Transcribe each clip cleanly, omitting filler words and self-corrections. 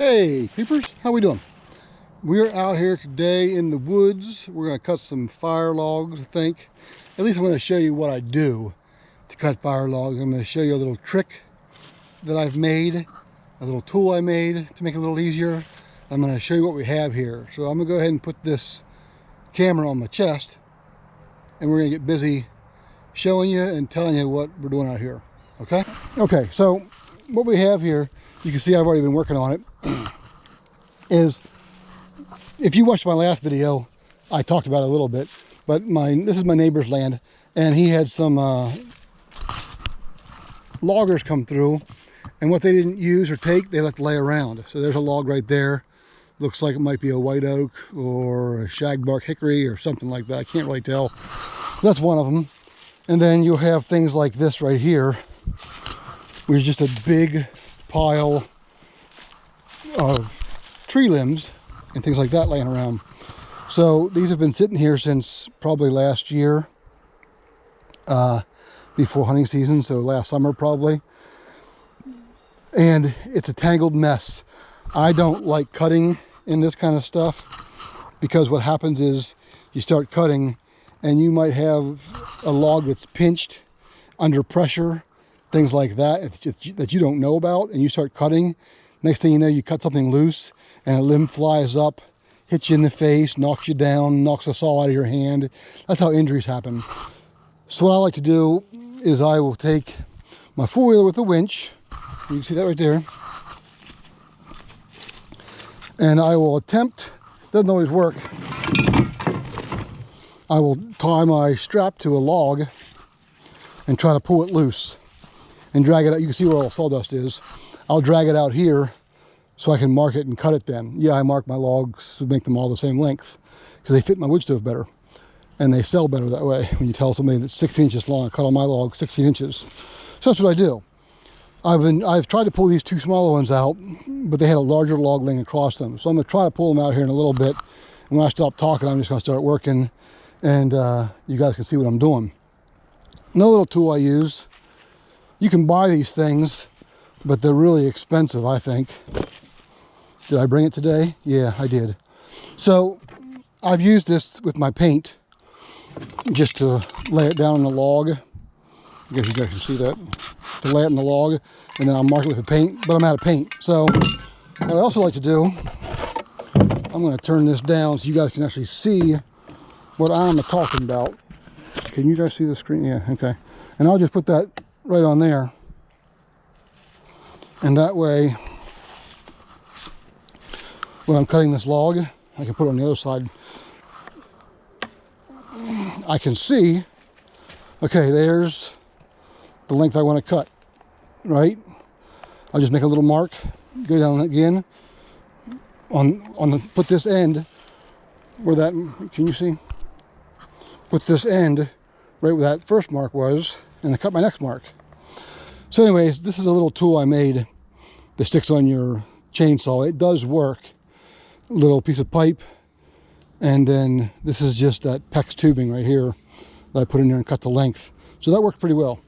Hey peepers, how we doing? We're out here today in the woods. We're going to cut some fire logs, I think. At least I'm going to show you what I do to cut fire logs. I'm going to show you a little trick that I've made, a little tool I made to make it a little easier. I'm going to show you what we have here. So I'm going to go ahead and put this camera on my chest and we're going to get busy showing you and telling you what we're doing out here. Okay? Okay, so what we have here, you can see I've already been working on it, is, if you watched my last video, I talked about it a little bit, but this is my neighbor's land, and he had some loggers come through, and what they didn't use or take, they let lay around. So there's a log right there. Looks like it might be a white oak or a shagbark hickory or something like that. I can't really tell. That's one of them. And then you'll have things like this right here, which is just a big pile of tree limbs and things like that laying around. So these have been sitting here since probably last year, before hunting season, so last summer probably. And it's a tangled mess. I don't like cutting in this kind of stuff because what happens is you start cutting and you might have a log that's pinched under pressure, things like that, that you don't know about, and you start cutting. Next thing you know, you cut something loose and a limb flies up, hits you in the face, knocks you down, knocks a saw out of your hand. That's how injuries happen. So what I like to do is I will take my four-wheeler with a winch, you can see that right there, and I will attempt, doesn't always work, I will tie my strap to a log and try to pull it loose and drag it out. You can see where all the sawdust is. I'll drag it out here so I can mark it and cut it then. Yeah, I mark my logs to make them all the same length because they fit my wood stove better and they sell better that way. When you tell somebody that's 16 inches long, I cut on my log 16 inches. So that's what I do. I've tried to pull these two smaller ones out, but they had a larger log laying across them. So I'm going to try to pull them out here in a little bit. And when I stop talking, I'm just going to start working and you guys can see what I'm doing. Another little tool I use, you can buy these things, but they're really expensive, I think. Did I bring it today? Yeah, I did. So I've used this with my paint just to lay it down on the log. I guess you guys can see that. To lay it in the log, and then I'll mark it with the paint, but I'm out of paint. So what I also like to do, I'm going to turn this down so you guys can actually see what I'm talking about. Can you guys see the screen? Yeah, okay. And I'll just put that right on there. And that way, when I'm cutting this log, I can put it on the other side. I can see, okay, there's the length I want to cut, right? I'll just make a little mark, go down again, put this end, where that, can you see? Put this end right where that first mark was, and then cut my next mark. So anyways, this is a little tool I made that sticks on your chainsaw. It does work. Little piece of pipe, and then this is just that PEX tubing right here that I put in there and cut the length. So that worked pretty well.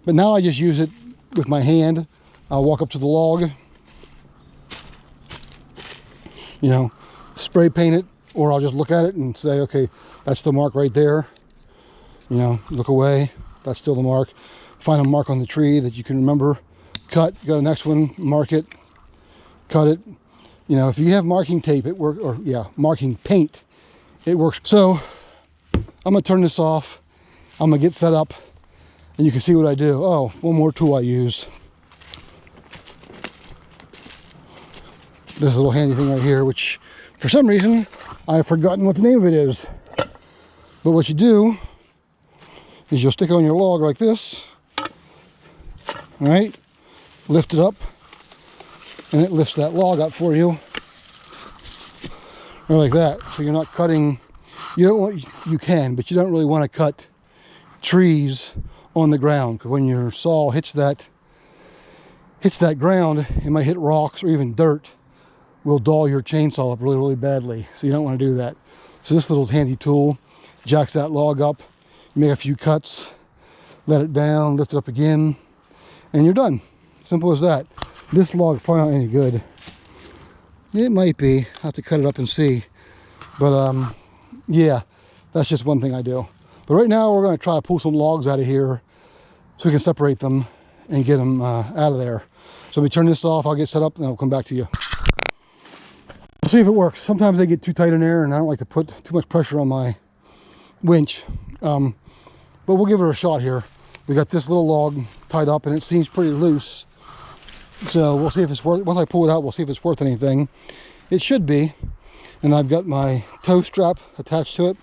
But now I just use it with my hand. I'll walk up to the log, you know, spray paint it, or I'll just look at it and say, okay, that's the mark right there. You know, look away, that's still the mark. Find a mark on the tree that you can remember. Cut, go to the next one, mark it, cut it. You know, if you have marking tape, it works, or yeah, marking paint, it works. So I'm gonna turn this off. I'm gonna get set up and you can see what I do. Oh, one more tool I use. This little handy thing right here, which for some reason I've forgotten what the name of it is. But what you do is you'll stick it on your log like this, all right? Lift it up, and it lifts that log up for you, or like that. So you're not cutting, you can, but you don't really want to cut trees on the ground, because when your saw hits that ground, it might hit rocks or even dirt, will dull your chainsaw up really, really badly. So you don't want to do that. So this little handy tool jacks that log up, make a few cuts, let it down, lift it up again, and you're done. Simple as that. This log's probably not any good. It might be. I'll have to cut it up and see. But yeah, that's just one thing I do. But right now we're going to try to pull some logs out of here so we can separate them and get them out of there. So let me turn this off, I'll get set up, and I'll come back to you. We'll see if it works. Sometimes they get too tight in there, and I don't like to put too much pressure on my winch. But we'll give it a shot here. We got this little log tied up, and it seems pretty loose. So we'll see if it's worth, once I pull it out, we'll see if it's worth anything. It should be. And I've got my tow strap attached to it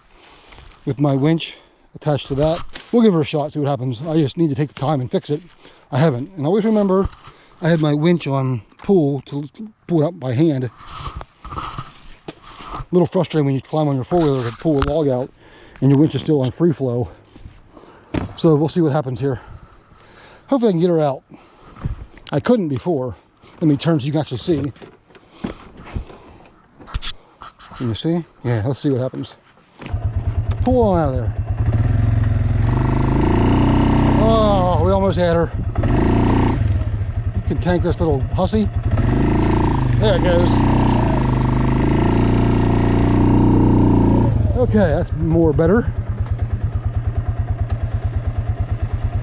with my winch attached to that. We'll give it a shot, see what happens. I just need to take the time and fix it. I haven't. And always remember, I had my winch on pull to pull it up by hand. A little frustrating when you climb on your four-wheeler to pull a log out and your winch is still on free flow. So we'll see what happens here. Hopefully I can get her out. I couldn't before. Let me turn so you can actually see. Can you see? Yeah, let's see what happens. Pull on out of there. Oh, we almost had her. You cantankerous little hussy. There it goes. Okay, that's more better.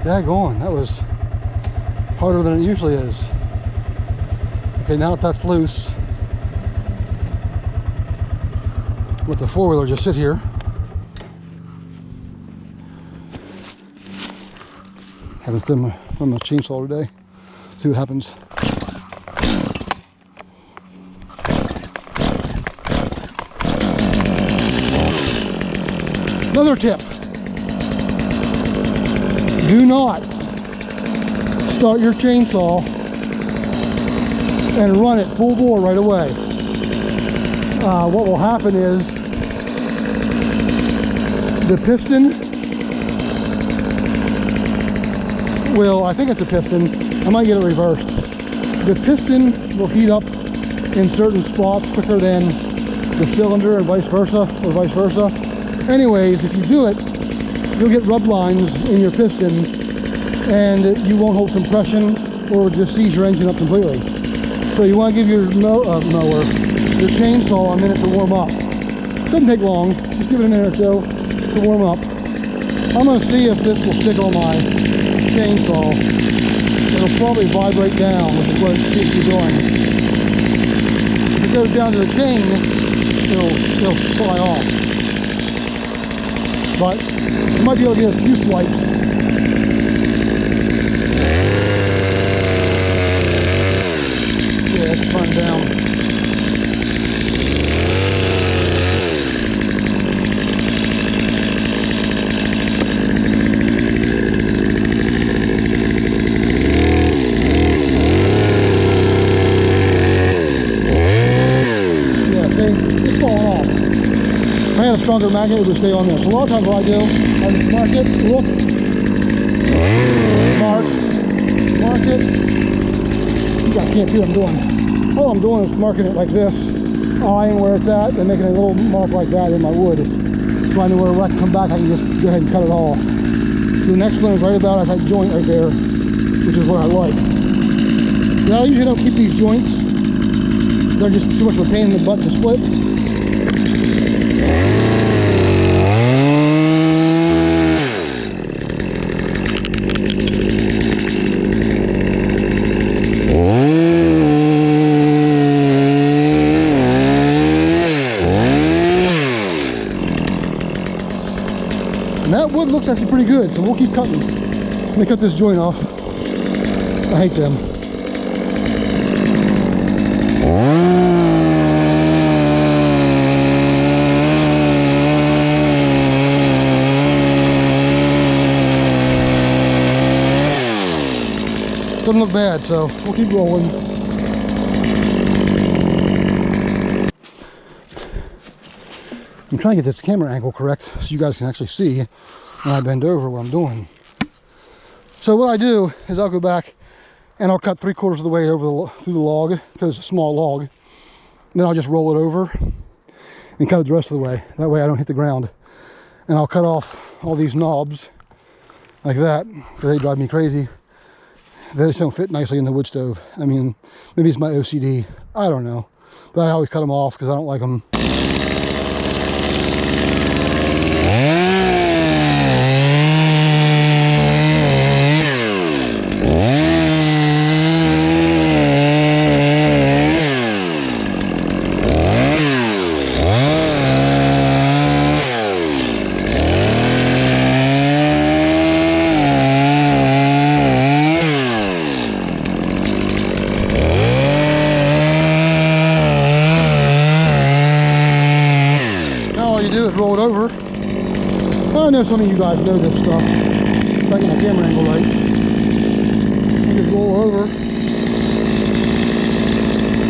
Daggone, that was harder than it usually is. Okay, now that that's loose, let the four-wheeler just sit here. Haven't done my chainsaw today. See what happens. Another tip. Do not start your chainsaw and run it full bore right away. What will happen is the piston will, I think it's a piston, I might get it reversed. The piston will heat up in certain spots quicker than the cylinder and vice versa, or vice versa. Anyways, if you do it, you'll get rub lines in your piston and you won't hold compression or just seize your engine up completely. So you want to give your mower, your chainsaw, a minute to warm up. Doesn't take long, just give it a minute or two to warm up. I'm going to see if this will stick on my chainsaw. It'll probably vibrate down, which is what it seems to be doing. If it goes down to the chain, it'll fly off. But you might be able to get a few swipes. Yeah, it's burning down. Stronger magnet, it would stay on there. So a lot of times what I do, I just mark it, look, mark it. You guys can't see what I'm doing. All I'm doing is marking it like this, eyeing where it's at, and making a little mark like that in my wood. So I know where I can come back, I can just go ahead and cut it all. So the next one is right about at that joint right there, which is what I like. Now I usually don't keep these joints. They're just too much of a pain in the butt to split. And that wood looks actually pretty good, so we'll keep cutting. Let me cut this joint off. I hate them. Doesn't look bad, so we'll keep rolling. I'm trying to get this camera angle correct so you guys can actually see when I bend over what I'm doing. So what I do is I'll go back and I'll cut 3/4 of the way over through the log, because it's a small log. And then I'll just roll it over and cut it the rest of the way. That way I don't hit the ground. And I'll cut off all these knobs like that, because they drive me crazy. They just don't fit nicely in the wood stove. I mean, maybe it's my OCD. I don't know. But I always cut them off because I don't like them. Roll it over. I know some of you guys know this stuff. If I get my camera angle right. I just roll over. I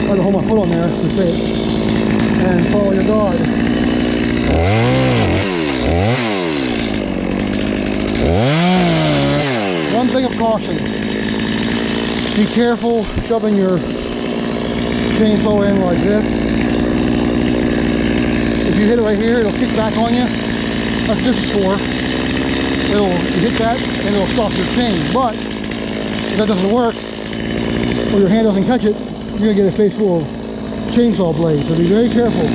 have to hold my foot on there to say it. And follow your guide. One thing of caution. Be careful shoving your chainsaw in like this. If you hit it right here, it'll kick back on you. That's what this is for. You hit that and it'll stop your chain. But if that doesn't work, or your hand doesn't catch it, you're gonna get a face full of chainsaw blades. So be very careful.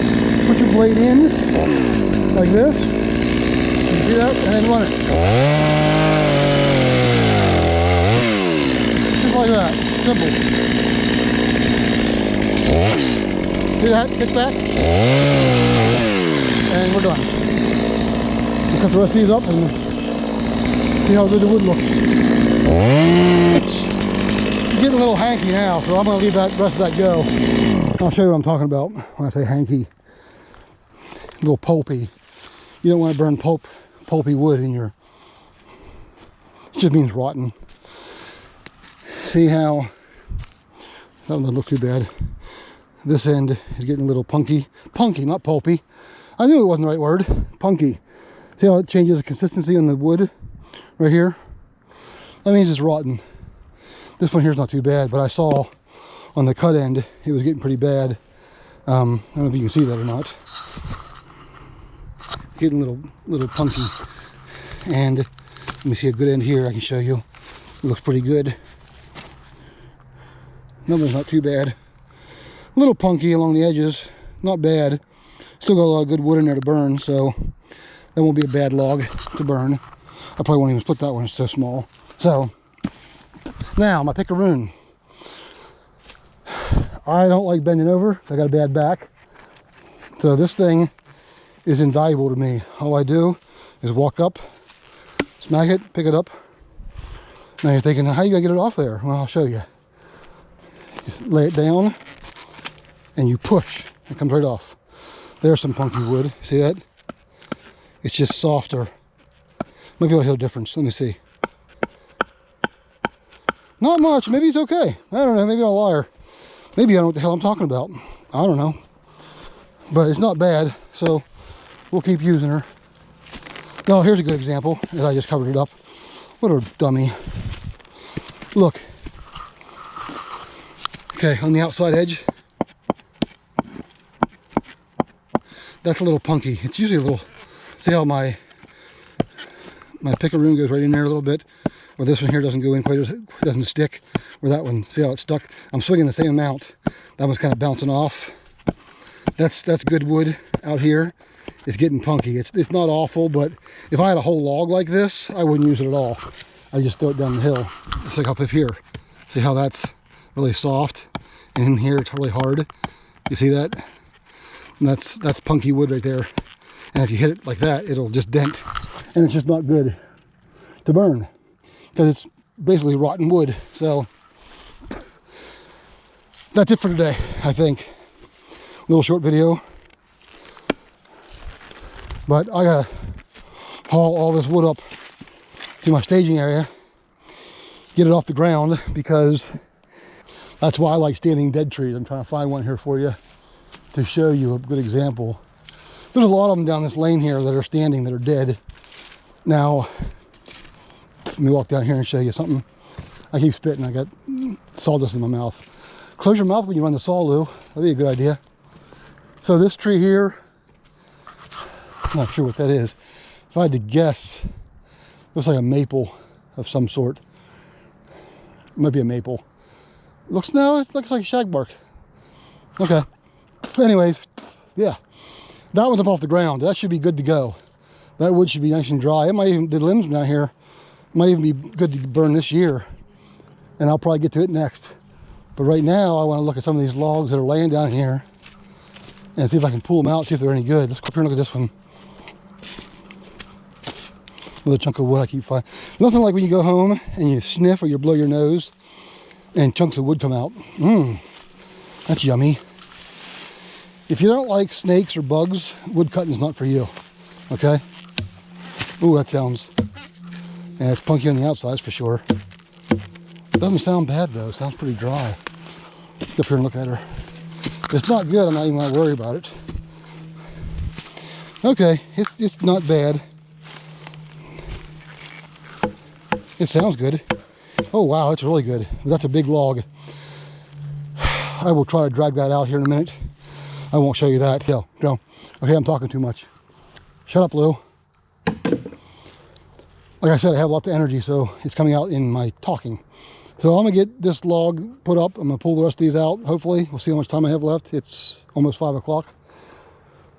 Put your blade in like this. You see that? And then run it. Just like that. Simple. See that? Kick back. And we're done. We'll cut the rest of these up and see how good the wood looks. It's getting a little hanky now, so I'm going to leave that rest of that go. I'll show you what I'm talking about when I say hanky. A little pulpy. You don't want to burn pulpy wood in your... It just means rotten. See how... That one doesn't look too bad. This end is getting a little punky. Punky, not pulpy. I knew it wasn't the right word. Punky. See how it changes the consistency on the wood right here? That means it's rotten. This one here's not too bad, but I saw on the cut end it was getting pretty bad. I don't know if you can see that or not. Getting a little punky. And let me see a good end here I can show you. It looks pretty good. Numbers not too bad. A little punky along the edges, not bad. Still got a lot of good wood in there to burn, so that won't be a bad log to burn. I probably won't even split that one, it's so small. So, now my picaroon. I don't like bending over, I got a bad back. So this thing is invaluable to me. All I do is walk up, smack it, pick it up. Now you're thinking, how are you gonna get it off there? Well, I'll show you. Just lay it down and you push, it comes right off. There's some punky wood, see that? It's just softer. Might be able to hear a difference, let me see. Not much, maybe it's okay. I don't know, maybe I'm a liar. Maybe I don't know what the hell I'm talking about. I don't know. But it's not bad, so we'll keep using her. No, here's a good example, as I just covered it up. What a dummy. Look. Okay, on the outside edge. That's a little punky. It's usually a little, see how my picaroon goes right in there a little bit, or this one here doesn't go in quite, it doesn't stick, or that one, see how it's stuck? I'm swinging the same amount. That one's kind of bouncing off. That's good wood out here. It's getting punky. It's not awful, but if I had a whole log like this, I wouldn't use it at all. I just throw it down the hill. Just like up here. See how that's really soft, and in here it's really hard. You see that? And that's punky wood right there. And if you hit it like that, it'll just dent. And it's just not good to burn because it's basically rotten wood. So that's it for today, I think. Little short video. But I gotta haul all this wood up to my staging area, get it off the ground, because that's why I like standing dead trees. I'm trying to find one here for you to show you a good example. There's a lot of them down this lane here that are standing, that are dead. Now, let me walk down here and show you something. I keep spitting, I got sawdust in my mouth. Close your mouth when you run the saw, Lou. That'd be a good idea. So this tree here, I'm not sure what that is. If I had to guess, looks like a maple of some sort. It might be a maple. No, it looks like shagbark. Okay. But anyways, yeah, that one's up off the ground. That should be good to go. That wood should be nice and dry. It might even, the limbs down here might even be good to burn this year. And I'll probably get to it next. But right now, I want to look at some of these logs that are laying down here and see if I can pull them out, see if they're any good. Let's go up here and look at this one. Another chunk of wood I keep finding. Nothing like when you go home and you sniff or you blow your nose and chunks of wood come out. That's yummy. If you don't like snakes or bugs, wood cutting is not for you. Okay? Ooh, that sounds... Yeah, it's punky on the outside for sure. Doesn't sound bad though. It sounds pretty dry. Get up here and look at her. It's not good. I'm not even going to worry about it. Okay, it's not bad. It sounds good. Oh wow, it's really good. That's a big log. I will try to drag that out here in a minute. I won't show you that. Yeah, go. Okay, I'm talking too much. Shut up, Lou. Like I said, I have lots of energy, so it's coming out in my talking. So I'm gonna get this log put up. I'm gonna pull the rest of these out, hopefully. We'll see how much time I have left. It's almost 5 o'clock.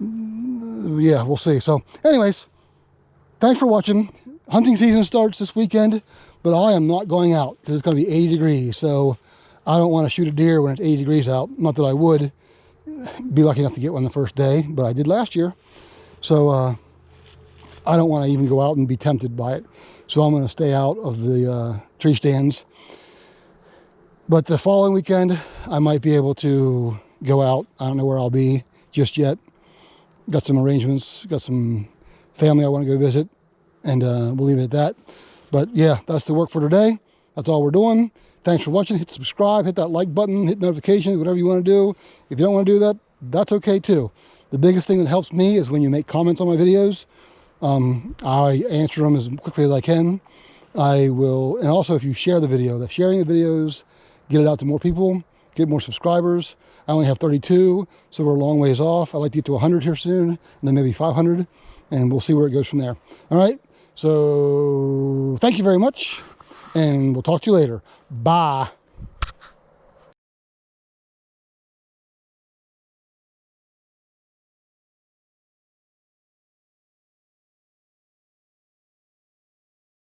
Yeah, we'll see. So anyways, thanks for watching. Hunting season starts this weekend, but I am not going out because it's gonna be 80 degrees. So I don't wanna shoot a deer when it's 80 degrees out. Not that I would be lucky enough to get one the first day, but I did last year. So I don't wanna even go out and be tempted by it. So I'm gonna stay out of the tree stands. But the following weekend, I might be able to go out. I don't know where I'll be just yet. Got some arrangements, got some family I want to go visit, and we'll leave it at that. But yeah, that's the work for today. That's all we're doing. Thanks for watching. Hit subscribe, hit that like button, hit notifications, whatever you want to do. If you don't want to do that, that's okay too. The biggest thing that helps me is when you make comments on my videos. I answer them as quickly as I can. I will, and also if you share the video, the sharing the videos, get it out to more people, get more subscribers. I only have 32, so we're a long ways off. I'd like to get to 100 here soon, and then maybe 500, and we'll see where it goes from there. All right, so thank you very much, and we'll talk to you later. Bye.